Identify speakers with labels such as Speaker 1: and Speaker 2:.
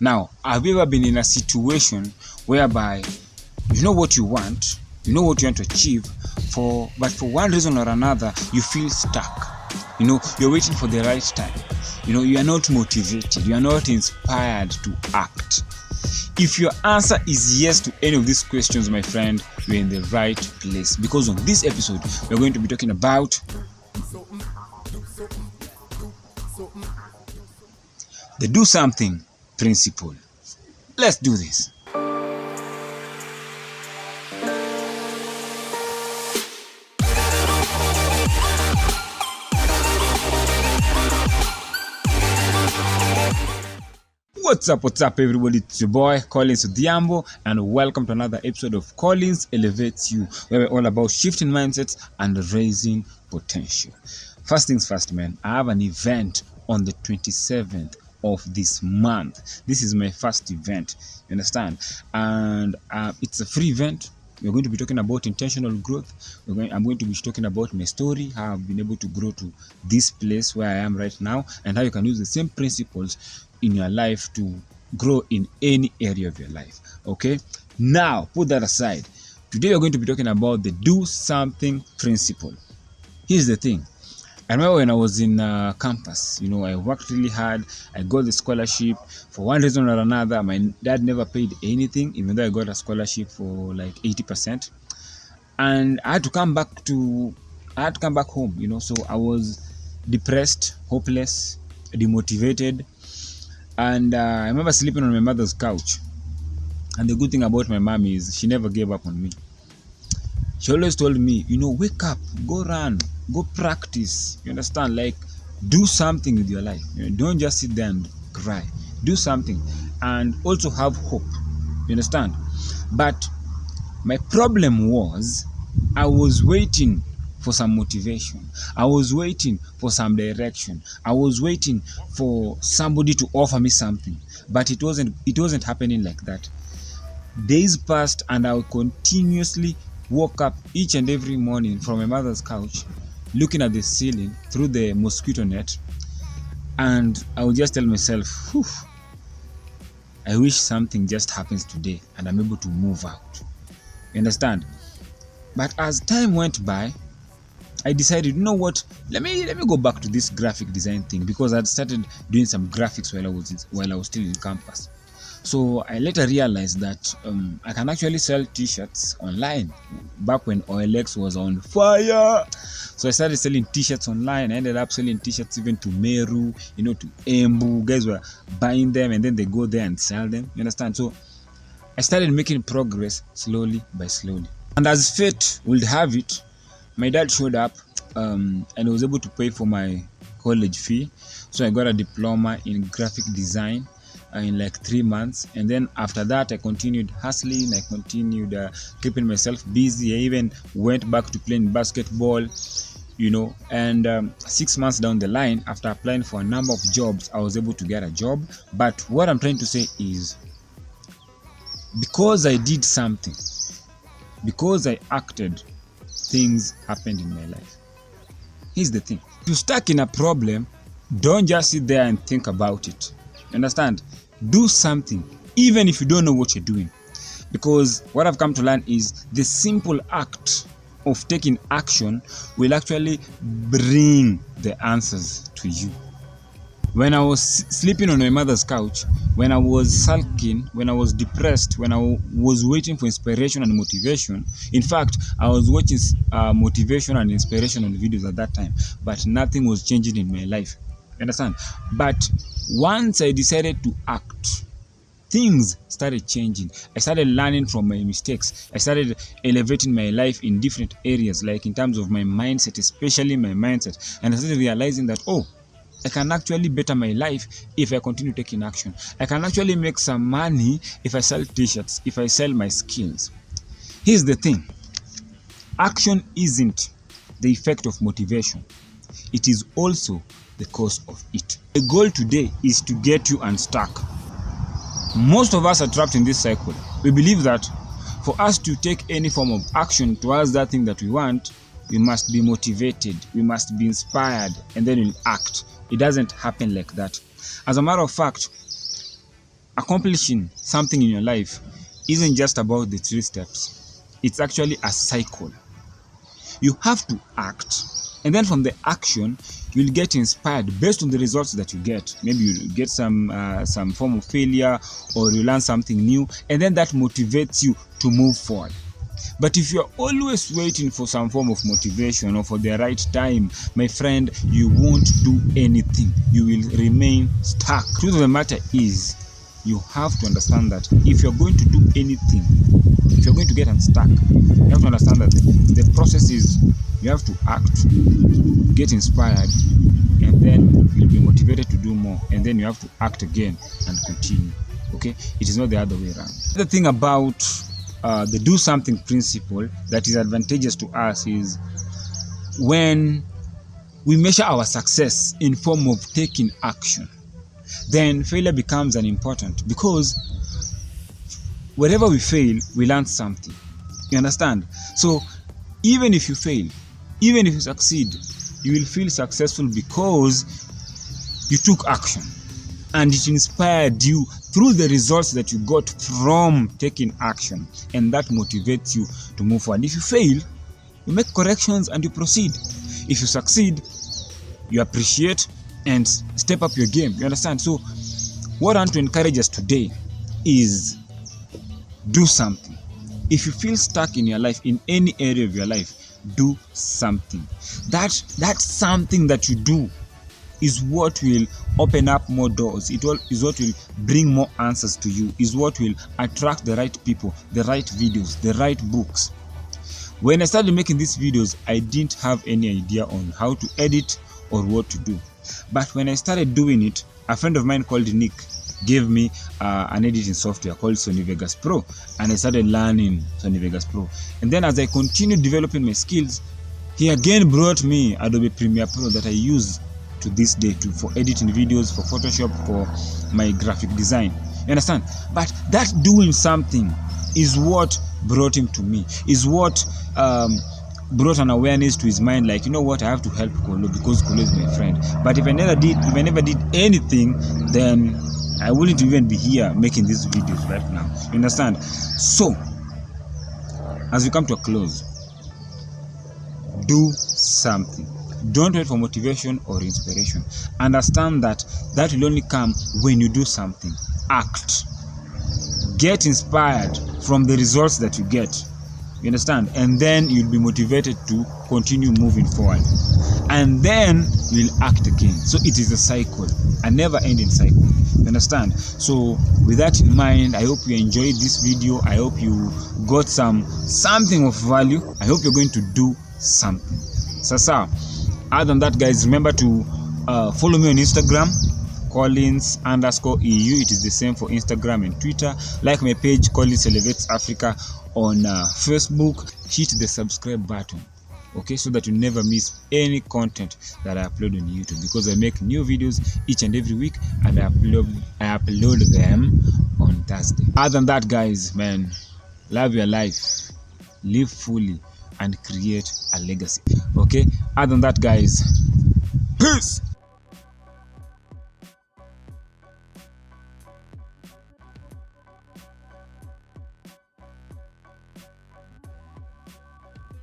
Speaker 1: Now, have you ever been in a situation whereby you know what you want, to achieve, but for one reason or another, you feel stuck. You're waiting for the right time. You are not motivated, you are not inspired to act. If your answer is yes to any of these questions, my friend, you're in the right place. Because on this episode, we're going to be talking about the do something principle. Let's do this. What's up everybody, it's your boy Collins Odhiambo and welcome to another episode of Collins Elevates You, where we're all about shifting mindsets and raising potential. First things first, man, I have an event on the 27th of this month. This is my first event, you understand, and it's a free event. We're going to be talking about intentional growth. I'm going to be talking about my story, how I've been able to grow to this place where I am right now, and how you can use the same principles in your life to grow in any area of your life. Okay, now put that aside. Today we're going to be talking about the do something principle. Here's the thing. I remember when I was in campus, I worked really hard. I got the scholarship. For one reason or another, my dad never paid anything, even though I got a scholarship for like 80%. And I had to come back home, so I was depressed, hopeless, demotivated. And I remember sleeping on my mother's couch. And the good thing about my mom is she never gave up on me. She always told me, wake up, go run, go practice. You understand? Like, do something with your life. Don't just sit there and cry. Do something. And also have hope. You understand? But my problem was I was waiting for some motivation. I was waiting for some direction. I was waiting for somebody to offer me something. But it wasn't happening like that. Days passed and I continuously woke up each and every morning from my mother's couch, looking at the ceiling through the mosquito net, and I would just tell myself, whew, I wish something just happens today and I'm able to move out. You understand? But as time went by, I decided, let me go back to this graphic design thing, because I'd started doing some graphics while I was still in campus. So I later realized that I can actually sell t-shirts online, back when OLX was on fire. So I started selling t-shirts online. I ended up selling t-shirts even to Meru, to Embu. Guys were buying them and then they go there and sell them. You understand? So I started making progress slowly by slowly. And as fate would have it, my dad showed up and he was able to pay for my college fee. So I got a diploma in graphic design in like 3 months, and then after that I continued hustling. I continued keeping myself busy. I even went back to playing basketball, and 6 months down the line, after applying for a number of jobs, I was able to get a job. But what I'm trying to say is, because I did something, because I acted, things happened in my life. Here's the thing. If you're stuck in a problem, don't just sit there and think about it. Understand? Do something, even if you don't know what you're doing. Because what I've come to learn is the simple act of taking action will actually bring the answers to you. When I was sleeping on my mother's couch, when I was sulking, when I was depressed, when I was waiting for inspiration and motivation, in fact, I was watching motivation and inspirational videos at that time, but nothing was changing in my life. You understand? But once I decided to act, things started changing. I started learning from my mistakes. I started elevating my life in different areas, like in terms of my mindset, especially my mindset. And I started realizing that, I can actually better my life if I continue taking action. I can actually make some money if I sell t-shirts, if I sell my skills. Here's the thing. Action isn't the effect of motivation. It is also the cause of it. The goal today is to get you unstuck. Most of us are trapped in this cycle. We believe that for us to take any form of action towards that thing that we want, we must be motivated, we must be inspired, and then we'll act. It doesn't happen like that. As a matter of fact, accomplishing something in your life isn't just about the 3 steps. It's actually a cycle. You have to act, and then from the action you'll get inspired based on the results that you get. Maybe you get some form of failure, or you learn something new, and then that motivates you to move forward. But if you're always waiting for some form of motivation or for the right time, my friend, you won't do anything. You will remain stuck. Truth of the matter is, you have to understand that if you're going to do anything, if you're going to get unstuck, you have to understand that the process is you have to act, get inspired, and then you'll be motivated to do more, and then you have to act again and continue. Okay, it is not the other way around. The thing about the do something principle that is advantageous to us is when we measure our success in form of taking action, then failure becomes unimportant, because wherever we fail, we learn something. You understand? So even if you fail, even if you succeed, you will feel successful because you took action and it inspired you through the results that you got from taking action, and that motivates you to move forward. If you fail, you make corrections and you proceed. If you succeed, you appreciate and step up your game. You understand? So what I want to encourage us today is do something. If you feel stuck in your life, in any area of your life, do something. That something that you do is what will open up more doors. It is what will bring more answers to you, is what will attract the right people, the right videos, the right books. When I started making these videos, I didn't have any idea on how to edit or what to do. But when I started doing it, a friend of mine called Nick gave me an editing software called Sony Vegas Pro, and I started learning Sony Vegas Pro. And then as I continued developing my skills, he again brought me Adobe Premiere Pro that I use to this day for editing videos, for Photoshop, for my graphic design. You understand? But that doing something is what brought him to me, is what brought an awareness to his mind, like, you know what, I have to help Kolo because Kolo is my friend. But if I never did anything, then I wouldn't even be here making these videos right now. You understand? So as we come to a close, do something. Don't wait for motivation or inspiration. Understand that will only come when you do something. Act. Get inspired from the results that you get. You understand? And then you'll be motivated to continue moving forward. And then you'll act again. So it is a cycle, a never-ending cycle. You understand? So with that in mind, I hope you enjoyed this video. I hope you got something of value. I hope you're going to do something. Sasa. Other than that, guys, remember to follow me on Instagram, Collins_EU. It is the same for Instagram and Twitter. Like my page, Collins Elevates Africa, on Facebook. Hit the subscribe button, okay, so that you never miss any content that I upload on YouTube, because I make new videos each and every week, and I upload them on Thursday. Other than that, guys, man, love your life, live fully, and create a legacy. Okay, other than that, guys, peace.